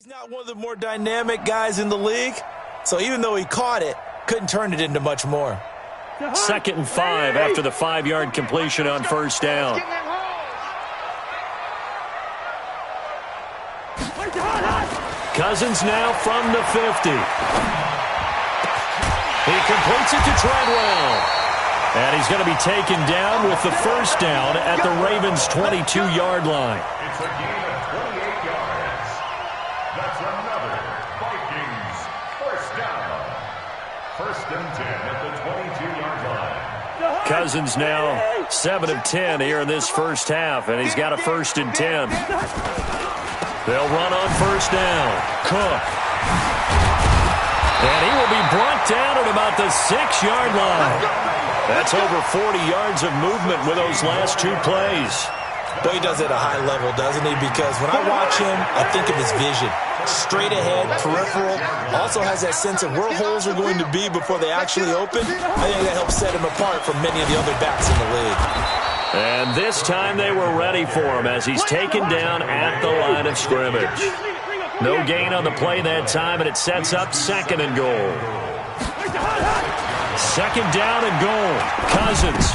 He's not one of the more dynamic guys in the league, so even though he caught it, couldn't turn it into much more. 2nd and 5 after the 5-yard completion on first down. Cousins now from the 50. He completes it to Treadwell. And he's going to be taken down with the first down at the Ravens' 22-yard line. It's a gain of 28 yards. That's another Vikings first down. 1st and 10 at the 22-yard line. Cousins now 7 of 10 here in this first half, and he's got a 1st and 10. They'll run on first down. Cook. And he will be brought down at about the 6-yard line. That's over 40 yards of movement with those last 2 plays. Boy, he does it at a high level, doesn't he? Because when I watch him, I think of his vision. Straight ahead, peripheral. Also has that sense of where holes are going to be before they actually open. I think that helps set him apart from many of the other backs in the league. And this time they were ready for him as he's taken down at the line of scrimmage. No gain on the play that time, and it sets up 2nd and goal. 2nd down and goal. Cousins.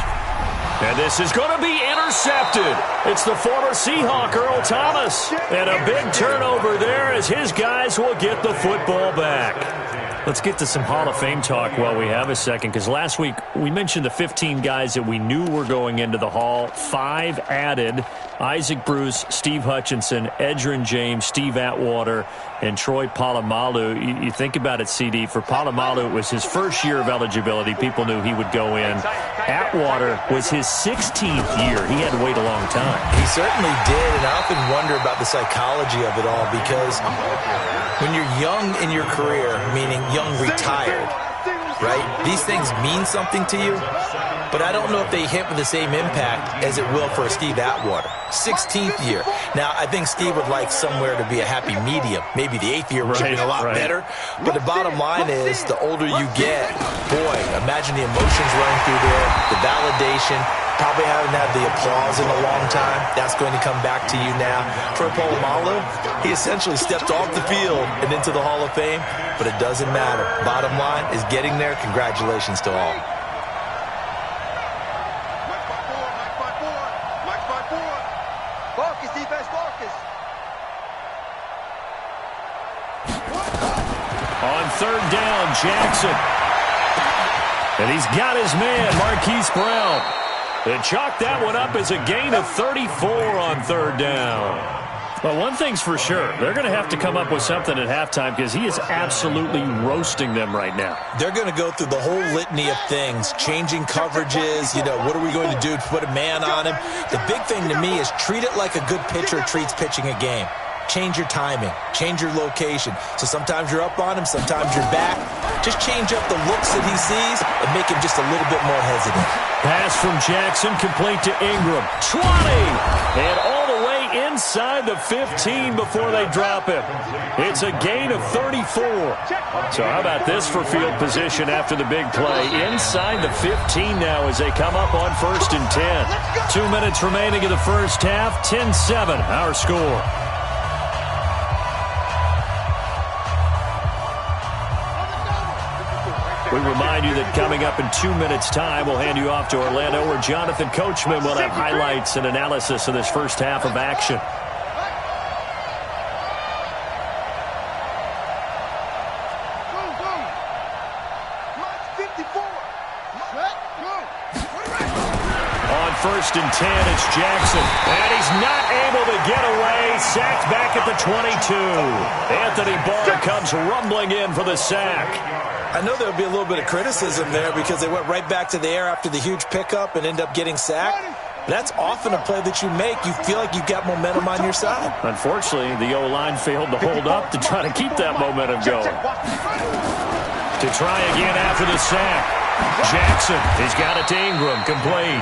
And this is going to be intercepted. It's the former Seahawk, Earl Thomas. And a big turnover there as his guys will get the football back. Let's get to some Hall of Fame talk while we have a second, because last week we mentioned the 15 guys that we knew were going into the Hall. 5 added: Isaac Bruce, Steve Hutchinson, Edgerrin James, Steve Atwater, and Troy Polamalu. You think about it, CD. For Polamalu, it was his first year of eligibility. People knew he would go in. Atwater was his 16th year. He had to wait a long time. He certainly did, and I often wonder about the psychology of it all, because when you're young in your career, meaning young retired, right, these things mean something to you, but I don't know if they hit with the same impact as it will for a Steve Atwater. 16th year. Now, I think Steve would like somewhere to be a happy medium. Maybe the 8th year would have been a lot better. But the bottom line is, the older you get, boy, imagine the emotions running through there, the validation, probably haven't had the applause in a long time. That's going to come back to you now. Troy Polamalu, he essentially stepped off the field and into the Hall of Fame, but it doesn't matter. Bottom line is getting there. Congratulations to all. On 3rd down, Jackson. And he's got his man, Marquise Brown. And chalk that one up as a gain of 34 on 3rd down. Well, one thing's for sure. They're going to have to come up with something at halftime, because he is absolutely roasting them right now. They're going to go through the whole litany of things, changing coverages, what are we going to do to put a man on him? The big thing to me is treat it like a good pitcher treats pitching a game. Change your timing, change your location. So sometimes you're up on him, sometimes you're back. Just change up the looks that he sees and make him just a little bit more hesitant. Pass from Jackson, complete to Ingram. 20! And all the way inside the 15 before they drop him. It's a gain of 34. So how about this for field position after the big play? Inside the 15 now as they come up on 1st and 10. 2 minutes remaining in the first half. 10-7, our score. We remind you that coming up in 2 minutes' time, we'll hand you off to Orlando, where Jonathan Coachman will have highlights and analysis of this first half of action. On 1st and 10, it's Jackson. And he's not able to get away. Sacked back at the 22. Anthony Barr comes rumbling in for the sack. I know there'll be a little bit of criticism there because they went right back to the air after the huge pickup and end up getting sacked. That's often a play that you make. You feel like you've got momentum on your side. Unfortunately, the O-line failed to hold up to try to keep that momentum going. To try again after the sack. Jackson, he's got it to Ingram, complete.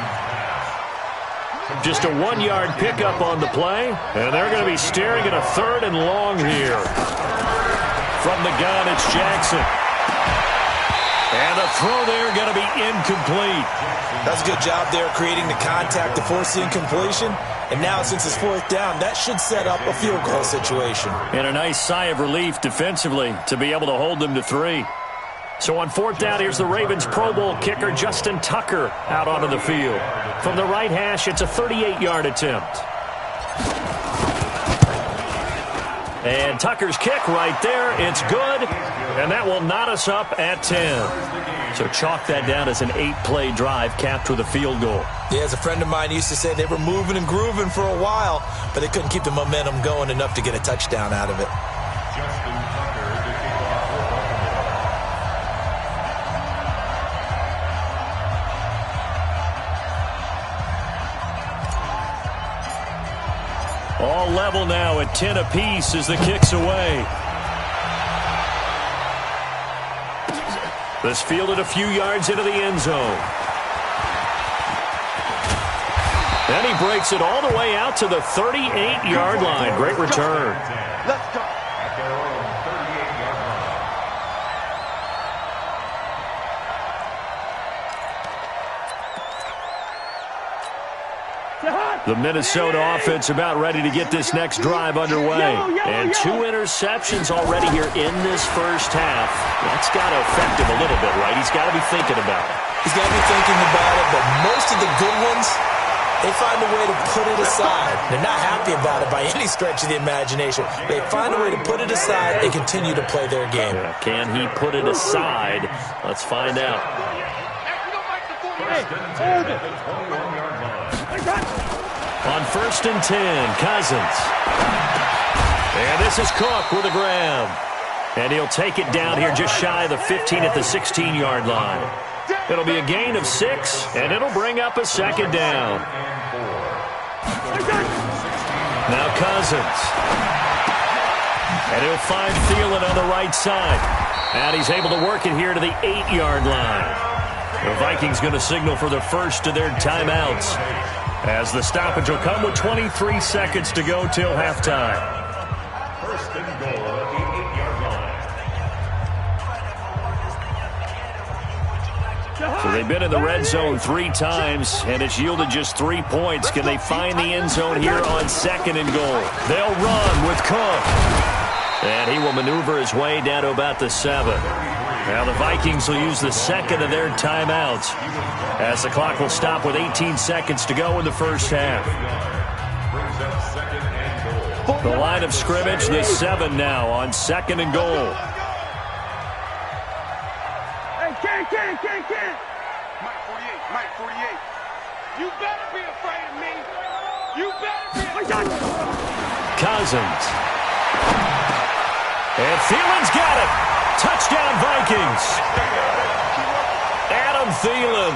Just a 1-yard pickup on the play, and they're going to be staring at a 3rd and long here. From the gun, it's Jackson. And the throw there going to be incomplete. That's a good job there creating the contact to force the incompletion. And now, since it's 4th down, that should set up a field goal situation. And a nice sigh of relief defensively to be able to hold them to 3. So on 4th down, here's the Ravens Pro Bowl kicker Justin Tucker out onto the field. From the right hash, it's a 38-yard attempt. And Tucker's kick right there. It's good, and that will knot us up at 10. So chalk that down as an 8-play drive capped with a field goal. Yeah, as a friend of mine used to say, they were moving and grooving for a while, but they couldn't keep the momentum going enough to get a touchdown out of it. Justin Tucker to kick off for Baltimore. All level now at 10 apiece as the kick's away. This fielded a few yards into the end zone. Then he breaks it all the way out to the 38-yard line. Great return. Let's go. At their own 38-yard line. The Minnesota offense about ready to get this next drive underway. And 2 interceptions already here in this first half. That's got to affect him a little bit, right? He's got to be thinking about it. He's got to be thinking about it, but most of the good ones, they find a way to put it aside. They're not happy about it by any stretch of the imagination. They find a way to put it aside and continue to play their game. Can he put it aside? Let's find out. First and 10 at the 21-yard line. On 1st and 10, Cousins. And this is Cook with a grab. And he'll take it down here just shy of the 15 at the 16-yard line. It'll be a gain of 6, and it'll bring up a 2nd down. Now Cousins. And he'll find Thielen on the right side. And he's able to work it here to the 8-yard line. The Vikings going to signal for the first of their timeouts, as the stoppage will come with 23 seconds to go till halftime. First and goal at the 8-yard line. So they've been in the red zone 3 times, and it's yielded just 3 points. Can they find the end zone here on 2nd and goal? They'll run with Cook. And he will maneuver his way down to about the 7. Now the Vikings will use the 2nd of their timeouts, as the clock will stop with 18 seconds to go in the first half. The line of scrimmage, the 7 now on 2nd and goal. Hey, Mike 48. You better be afraid of me. You better be. Cousins. And Thielen's got it. Touchdown, Vikings. Adam Thielen,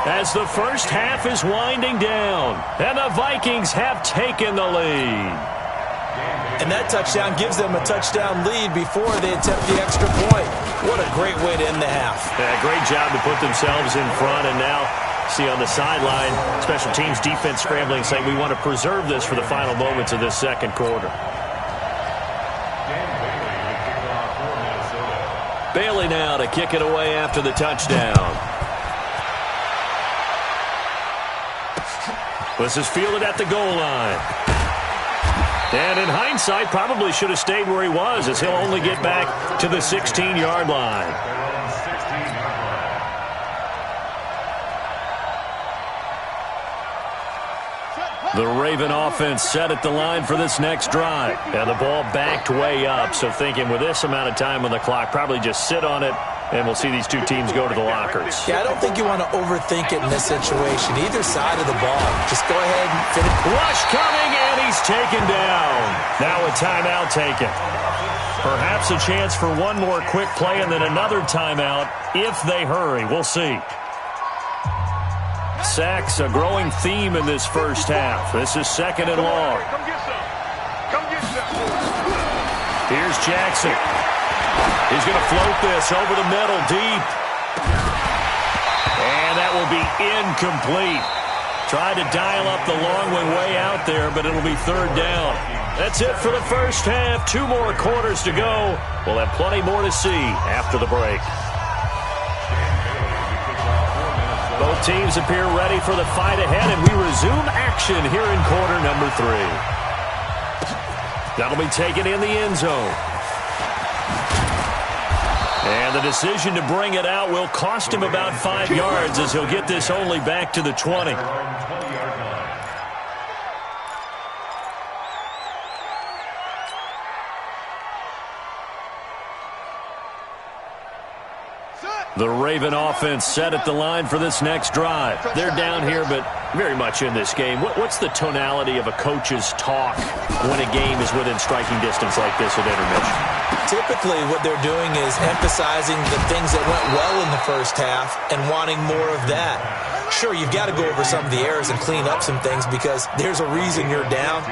as the first half is winding down, and the Vikings have taken the lead. And that touchdown gives them a touchdown lead before they attempt the extra point. What a great way to end the half. Yeah, great job to put themselves in front, and now see on the sideline, special teams defense scrambling, saying we want to preserve this for the final moments of this second quarter. Bailey now to kick it away after the touchdown. This is fielded at the goal line. And in hindsight, probably should have stayed where he was, as he'll only get back to the 16-yard line. The Raven offense set at the line for this next drive. And the ball backed way up, so thinking with this amount of time on the clock, probably just sit on it, and we'll see these two teams go to the lockers. Yeah, I don't think you want to overthink it in this situation. Either side of the ball. Just go ahead and finish. Rush coming, and he's taken down. Now a timeout taken. Perhaps a chance for one more quick play and then another timeout if they hurry. We'll see. Sacks, a growing theme in this first half. This is 2nd and long. Come get some. Come get some. Here's Jackson. He's going to float this over the middle deep. And that will be incomplete. Tried to dial up the long one way out there, but it'll be 3rd down. That's it for the first half. 2 more quarters to go. We'll have plenty more to see after the break. Both teams appear ready for the fight ahead, and we resume action here in quarter number 3. That'll be taken in the end zone. And the decision to bring it out will cost him about 5 yards as he'll get this only back to the 20. The Raven offense set at the line for this next drive. They're down here, but very much in this game. What's the tonality of a coach's talk when a game is within striking distance like this at intermission? Typically, what they're doing is emphasizing the things that went well in the first half and wanting more of that. Sure, you've got to go over some of the errors and clean up some things because there's a reason you're down.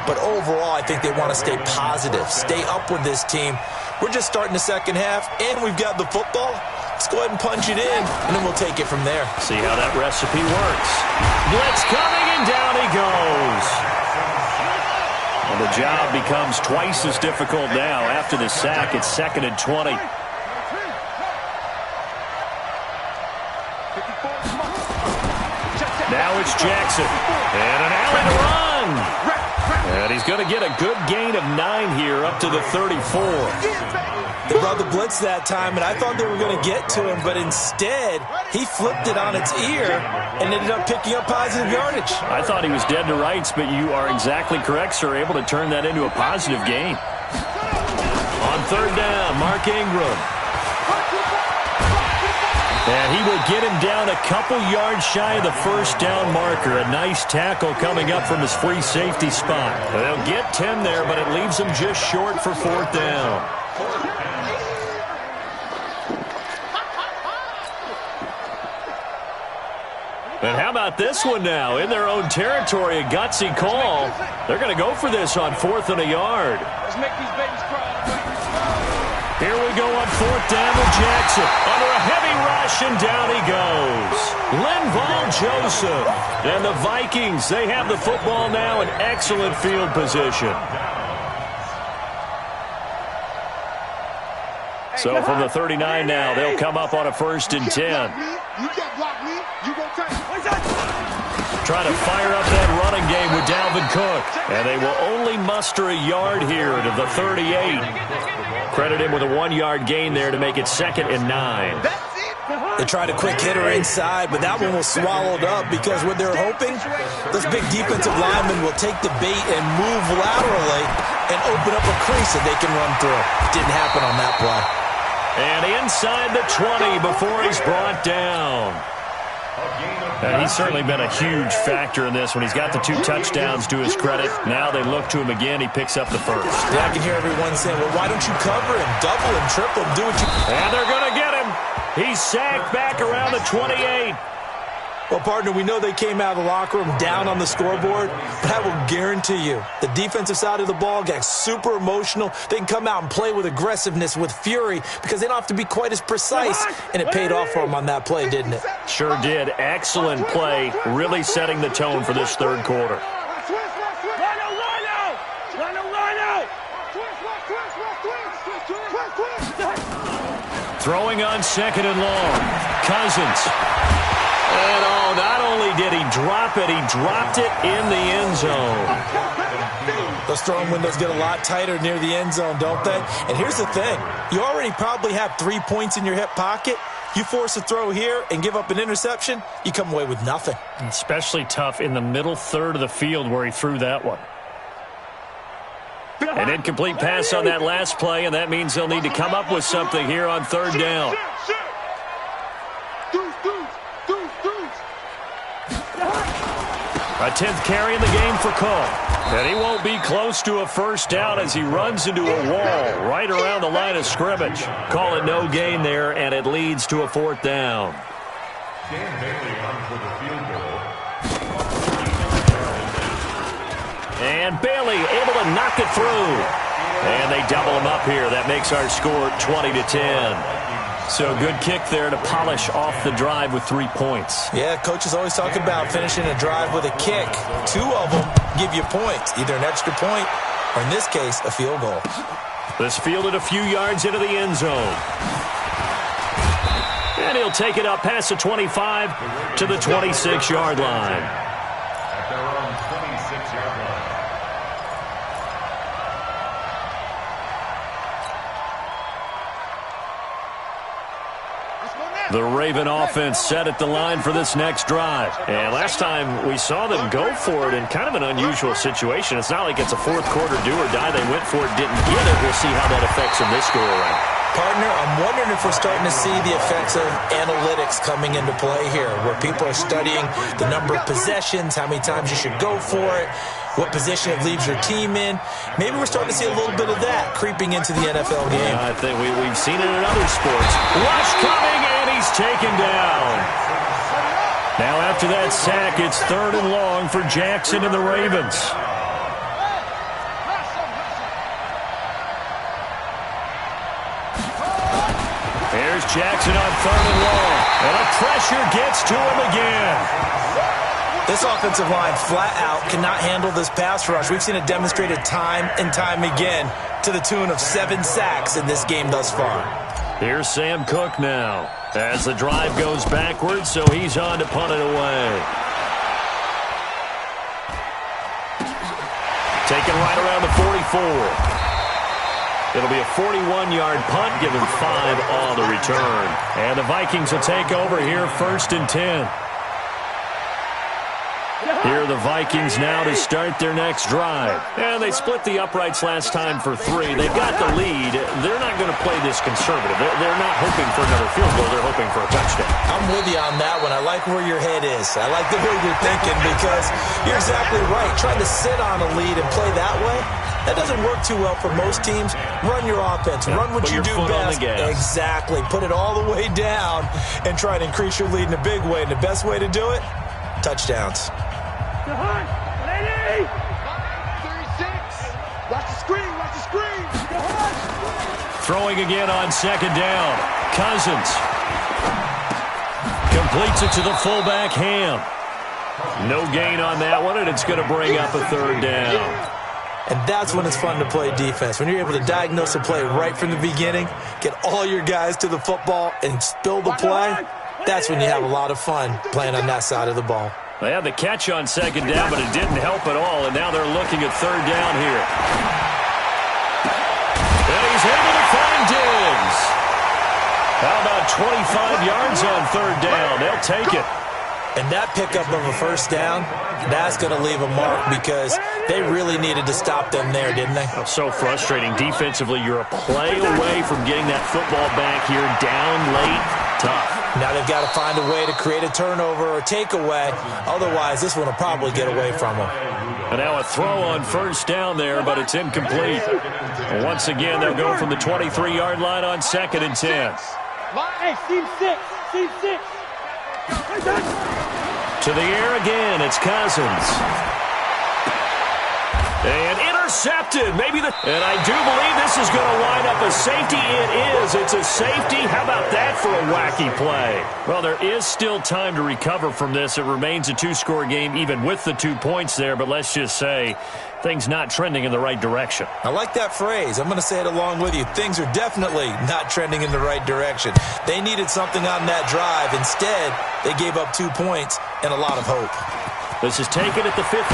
But overall, I think they want to stay positive, stay up with this team. We're just starting the second half, and we've got the football. Let's go ahead and punch it in, and then we'll take it from there. See how that recipe works. Blitz coming, and down he goes. Well, the job becomes twice as difficult now. After the sack, it's 2nd and 20. Now it's Jackson. And an alley to run. And he's going to get a good gain of 9 here up to the 34. They brought the blitz that time, and I thought they were going to get to him, but instead, he flipped it on its ear and ended up picking up positive yardage. I thought he was dead to rights, but you are exactly correct, sir, able to turn that into a positive gain. On 3rd down, Mark Ingram. And he will get him down a couple yards shy of the first down marker. A nice tackle coming up from his free safety spot. They'll get 10 there, but it leaves them just short for 4th down. And how about this one now? In their own territory, a gutsy call. They're going to go for this on 4th and a yard. Let's make these babies cry. Here we go on 4th down with Jackson. Under a heavy rush, and down he goes. Linval Joseph. And the Vikings, they have the football now in excellent field position. So from the 39 now, they'll come up on a 1st and 10. You can't block me. You gonna take it. Trying to fire up that running game with Dalvin Cook. And they will only muster a yard here to the 38. Credit him with a 1-yard gain there to make it 2nd and 9. They tried a quick hitter inside, but that one was swallowed up because what they're hoping, those big defensive linemen will take the bait and move laterally and open up a crease that they can run through. Didn't happen on that play. And inside the 20 before he's brought down. And he's certainly been a huge factor in this when he's got the 2 touchdowns to his credit. Now they look to him again. He picks up the 1st. Yeah, I can hear everyone saying, well, why don't you cover him, double him, triple him, do what you... And they're going to get him. He's sacked back around the 28. Well, partner, we know they came out of the locker room down on the scoreboard, but I will guarantee you the defensive side of the ball got super emotional. They can come out and play with aggressiveness, with fury, because they don't have to be quite as precise, and it paid off for them on that play, didn't it? Sure did. Excellent play, really setting the tone for this 3rd quarter. Throwing on 2nd and long. Cousins. And not only did he drop it, he dropped it in the end zone. Those throwing windows get a lot tighter near the end zone, don't they? And here's the thing. You already probably have 3 points in your hip pocket. You force a throw here and give up an interception, you come away with nothing. Especially tough in the middle 3rd of the field where he threw that one. An incomplete pass on that last play, and that means they'll need to come up with something here on 3rd down. A 10th carry in the game for Cook. And he won't be close to a 1st down as he runs into a wall right around the line of scrimmage. Call it no gain there, and it leads to a 4th down. Dan Bailey on for the field goal. And Bailey able to knock it through. And they double him up here. That makes our score 20-10. So good kick there to polish off the drive with 3 points. Yeah, coaches always talk about finishing a drive with a kick. 2 of them give you points, either an extra point or, in this case, a field goal. This fielded a few yards into the end zone. And And he'll take it up past the 25 to the 26-yard line. At their own 26-yard line. The Raven offense set at the line for this next drive. And last time we saw them go for it in kind of an unusual situation. It's not like it's a fourth quarter do or die. They went for it, didn't get it. We'll see how that affects them this go-around. Partner, I'm wondering if we're starting to see the effects of analytics coming into play here, where people are studying the number of possessions, how many times you should go for it, what position it leaves your team in. Maybe we're starting to see a little bit of that creeping into the NFL game. I think we've seen it in other sports. Rush coming, and he's taken down. Now after that sack, it's 3rd and long for Jackson and the Ravens. Here's Jackson on 3rd and long, and a pressure gets to him again. This offensive line flat out cannot handle this pass rush. We've seen it demonstrated time and time again to the tune of 7 sacks in this game thus far. Here's Sam Cook now as the drive goes backwards, so he's on to punt it away. Taken right around the 44. It'll be a 41-yard punt, giving 5 on the return. And the Vikings will take over here 1st and 10. Here are the Vikings now to start their next drive. And they split the uprights last time for 3. They've got the lead. They're not going to play this conservative. They're not hoping for another field goal. They're hoping for a touchdown. I'm with you on that one. I like where your head is. I like the way you're thinking, because you're exactly right. Trying to sit on a lead and play that way, that doesn't work too well for most teams. Run your offense. Run what you do best. Exactly. Put it all the way down and try to increase your lead in a big way. And the best way to do it, touchdowns. Ready? 36. Watch the screen. Watch the screen. Throwing again on 2nd down. Cousins completes it to the fullback, Ham. No gain on that one, and it's going to bring up a 3rd down. And that's when it's fun to play defense. When you're able to diagnose a play right from the beginning, get all your guys to the football, and spill the play, that's when you have a lot of fun playing on that side of the ball. They had the catch on 2nd down, but it didn't help at all, and now they're looking at 3rd down here. And he's able to find Diggs. How about 25 yards on 3rd down? They'll take it. And that pickup of a 1st down, that's going to leave a mark, because they really needed to stop them there, didn't they? Oh, so frustrating. Defensively, you're a play away from getting that football back here, down late, tough. Now they've got to find a way to create a turnover or takeaway. Otherwise, this one will probably get away from them. And now a throw on 1st down there, but it's incomplete. And once again, they'll go from the 23-yard line on 2nd and 10. Hey, team 6. Team 6. To the air again, it's Cousins. And intercepted. And I do believe this is going to wind up a safety. It is. It's a safety. How about that for a wacky play? Well, there is still time to recover from this. It remains a 2-score game, even with the 2 points there. But let's just say things not trending in the right direction. I like that phrase. I'm going to say it along with you. Things are definitely not trending in the right direction. They needed something on that drive. Instead, they gave up 2 points and a lot of hope. This is taken at the 15.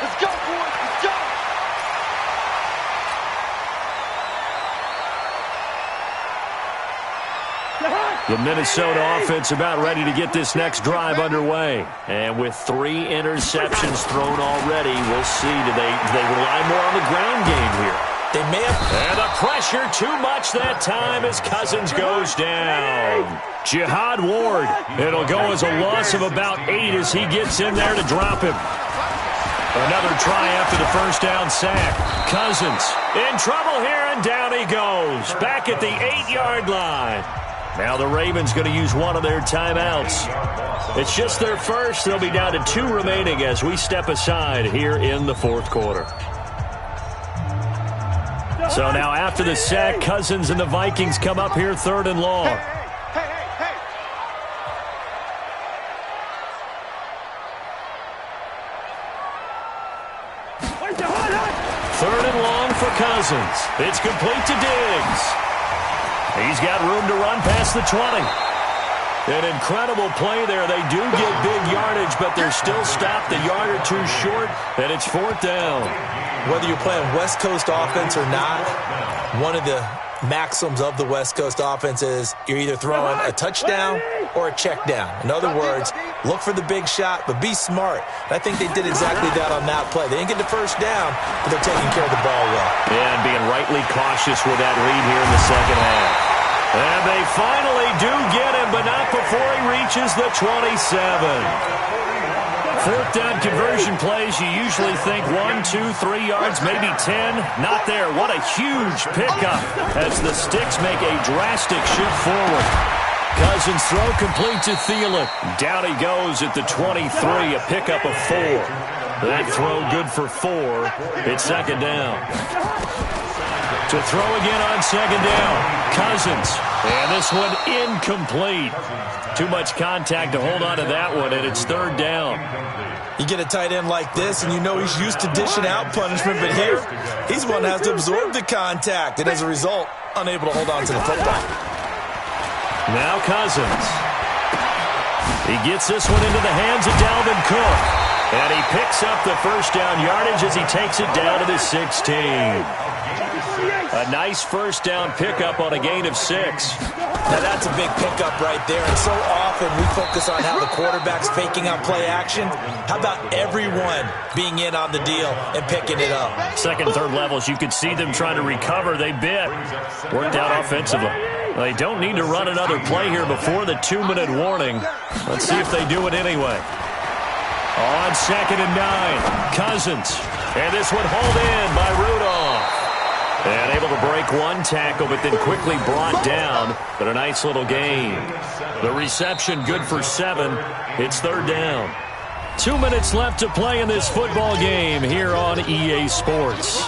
Let's go, boys. Let's go. The Minnesota offense about ready to get this next drive underway. And with 3 interceptions thrown already, we'll see. Do they rely more on the ground game here? They may have. And the pressure too much that time as Cousins goes down. Jihad Ward. It'll go as a loss of about 8 as he gets in there to drop him. Another try after the 1st down sack. Cousins in trouble here, and down he goes. Back at the 8-yard line. Now the Ravens going to use one of their timeouts. It's just their first. They'll be down to 2 remaining as we step aside here in the 4th quarter. So now after the sack, Cousins and the Vikings come up here 3rd and long. Hey. 3rd and long for Cousins. It's complete to Diggs. He's got room to run past the 20. An incredible play there. They do get big yardage, but they're still stopped a yard or two short, and it's 4th down. Whether you're playing West Coast offense or not, one of the maxims of the West Coast offense is you're either throwing a touchdown or a check down. In other words, look for the big shot, but be smart. And I think they did exactly that on that play. They didn't get the first down, but they're taking care of the ball well. Yeah, and being rightly cautious with that lead here in the second half. And they finally do get him, but not before he reaches the 27. 4th down conversion plays, you usually think 1, 2, 3 yards, maybe 10. Not there. What a huge pickup as the Sticks make a drastic shift forward. Cousins throw complete to Thielen. Down he goes at the 23, a pickup of 4. That throw good for 4. It's 2nd down. To throw again on 2nd down. Cousins. And this one incomplete. Too much contact to hold on to that one, and it's 3rd down. You get a tight end like this, and you know he's used to dishing out punishment, but here, he's one that has to absorb the contact, and as a result, unable to hold on to the football. Now Cousins. He gets this one into the hands of Dalvin Cook. And he picks up the first down yardage as he takes it down to the 16. A nice first down pickup on a gain of 6. Now that's a big pickup right there. And so often we focus on how the quarterback's faking out play action. How about everyone being in on the deal and picking it up? 2nd, 3rd levels, you could see them trying to recover. They bit. Worked out offensively. They don't need to run another play here before the 2-minute warning. Let's see if they do it anyway. On 2nd and 9, Cousins. And this one hauled in by Rudolph. And able to break one tackle, but then quickly brought down. But a nice little gain. The reception good for 7. It's 3rd down. 2 minutes left to play in this football game here on EA Sports.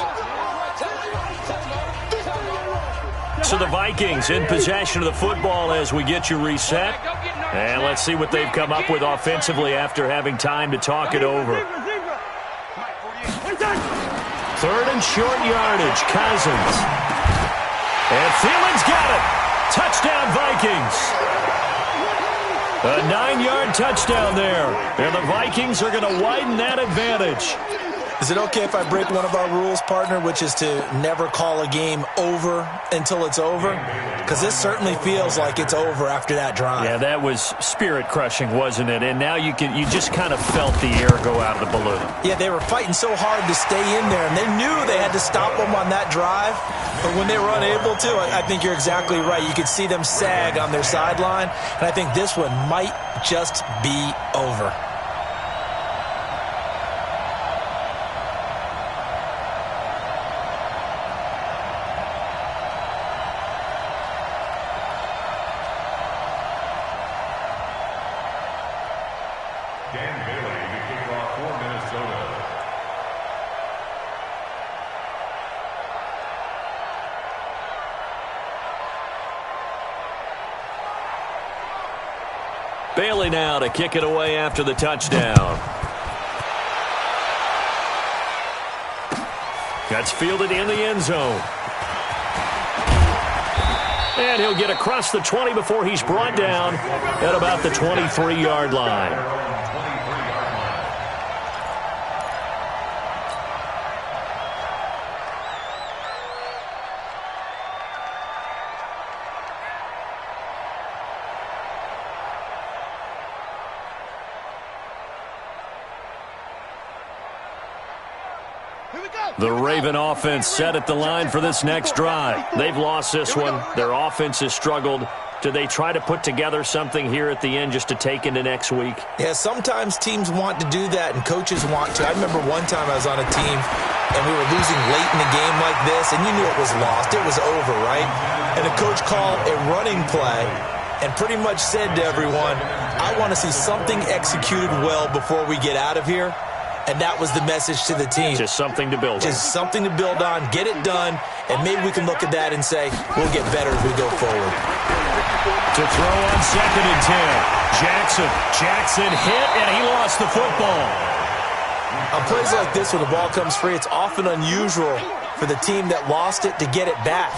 So the Vikings in possession of the football as we get you reset. And let's see what they've come up with offensively after having time to talk it over. 3rd and short yardage, Cousins. And Thielen's got it. Touchdown, Vikings. A 9-yard touchdown there. And the Vikings are going to widen that advantage. Is it okay if I break one of our rules, partner, which is to never call a game over until it's over? Because this certainly feels like it's over after that drive. Yeah, that was spirit-crushing, wasn't it? And now you just kind of felt the air go out of the balloon. Yeah, they were fighting so hard to stay in there, and they knew they had to stop them on that drive. But when they were unable to, I think you're exactly right. You could see them sag on their sideline, and I think this one might just be over. Bailey now to kick it away after the touchdown. That's fielded in the end zone. And he'll get across the 20 before he's brought down at about the 23-yard line. The Raven offense set at the line for this next drive. They've lost this one. Their offense has struggled. Do they try to put together something here at the end just to take into next week? Yeah, sometimes teams want to do that and coaches want to. I remember one time I was on a team and we were losing late in a game like this, and you knew it was lost. It was over, right? And the coach called a running play and pretty much said to everyone, I want to see something executed well before we get out of here. And that was the message to the team. Just something to build on. Just something to build on, get it done, and maybe we can look at that and say, we'll get better as we go forward. To throw on 2nd and 10. Jackson hit, and he lost the football. On plays like this, when the ball comes free, it's often unusual for the team that lost it to get it back.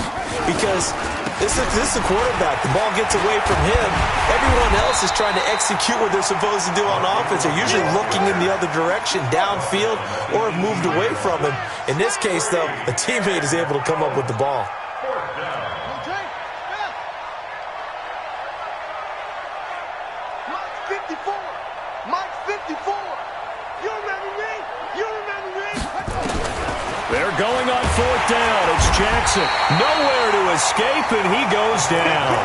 Because this is a quarterback. The ball gets away from him. Everyone else is trying to execute what they're supposed to do on offense. They're usually looking in the other direction, downfield, or have moved away from him. In this case, though, a teammate is able to come up with the ball. They're going on fourth down. It's Jackson. Nowhere to escape, and he goes down.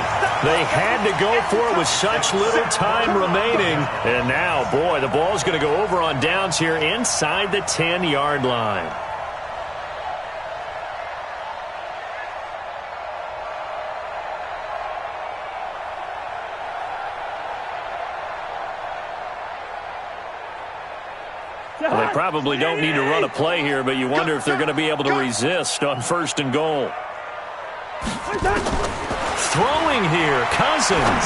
They had to go for it with such little time remaining. And now, boy, the ball's going to go over on downs here inside the 10-yard line. Well, they probably don't need to run a play here, but you wonder if they're going to be able to resist on first and goal. Throwing here, Cousins.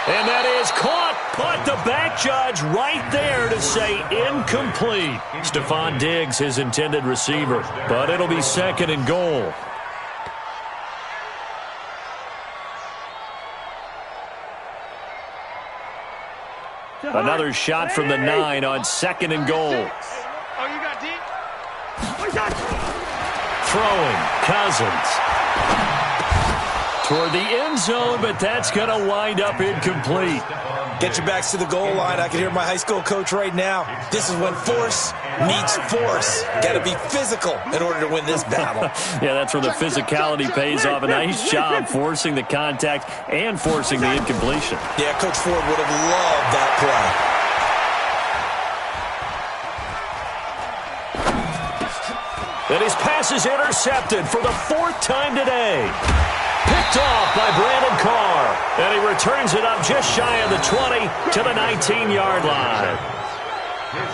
And that is caught, but the back judge right there to say incomplete. Stephon Diggs, his intended receiver, but it'll be second and goal. Another shot from the 9 on second and goal. Oh, you got deep? Throwing, Cousins. Toward the end zone, but that's going to wind up incomplete. Get your backs to the goal line. I can hear my high school coach right now. This is when force meets force. Got to be physical in order to win this battle. Yeah, that's where the physicality pays off. A nice job forcing the contact and forcing the incompletion. Yeah, Coach Ford would have loved that play. And his pass is intercepted for the 4th time today. Picked off by Brandon Carr. And he returns it up just shy of the 20 to the 19-yard line.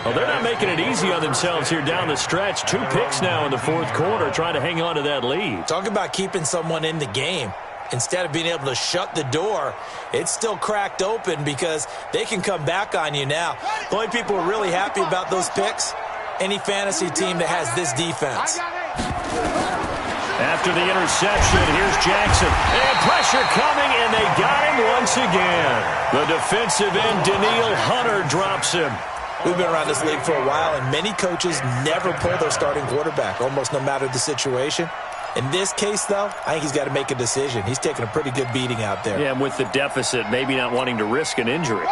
Well, they're not making it easy on themselves here down the stretch. 2 picks now in the 4th quarter, trying to hang on to that lead. Talk about keeping someone in the game. Instead of being able to shut the door, it's still cracked open because they can come back on you now. The only people who are really happy about those picks, any fantasy team that has this defense. After the interception, here's Jackson. And pressure coming, and they got him once again. The defensive end, Daniil Hunter, drops him. We've been around this league for a while, and many coaches never pull their starting quarterback, almost no matter the situation. In this case, though, I think he's got to make a decision. He's taking a pretty good beating out there. Yeah, and with the deficit, maybe not wanting to risk an injury.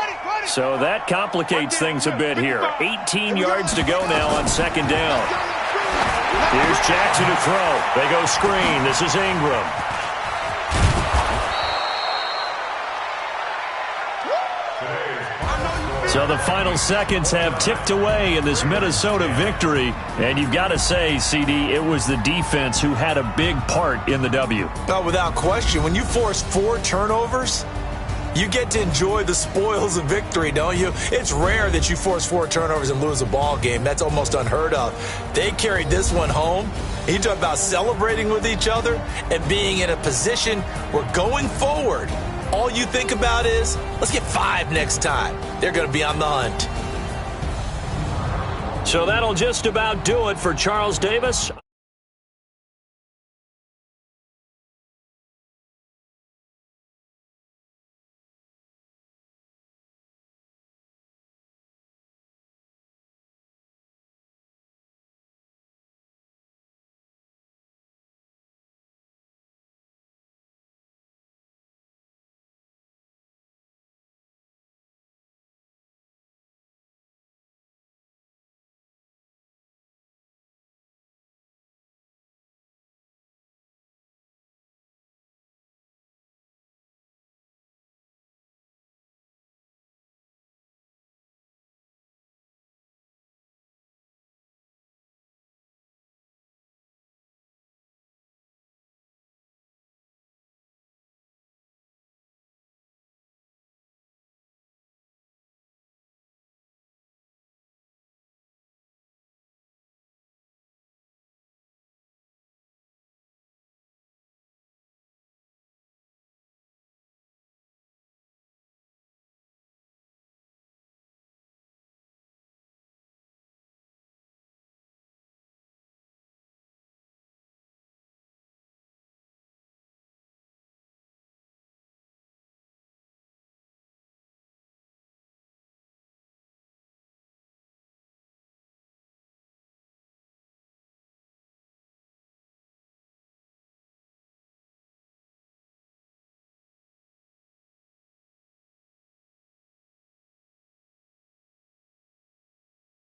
So that complicates things a bit here. 18 yards to go now on second down. Here's Jackson to throw. They go screen. This is Ingram. So the final seconds have ticked away in this Minnesota victory. And you've got to say, CD, it was the defense who had a big part in the W. Oh, without question. When you force 4 turnovers, you get to enjoy the spoils of victory, don't you? It's rare that you force 4 turnovers and lose a ball game. That's almost unheard of. They carried this one home. You talk about celebrating with each other and being in a position where going forward, all you think about is, let's get 5 next time. They're going to be on the hunt. So that'll just about do it for Charles Davis.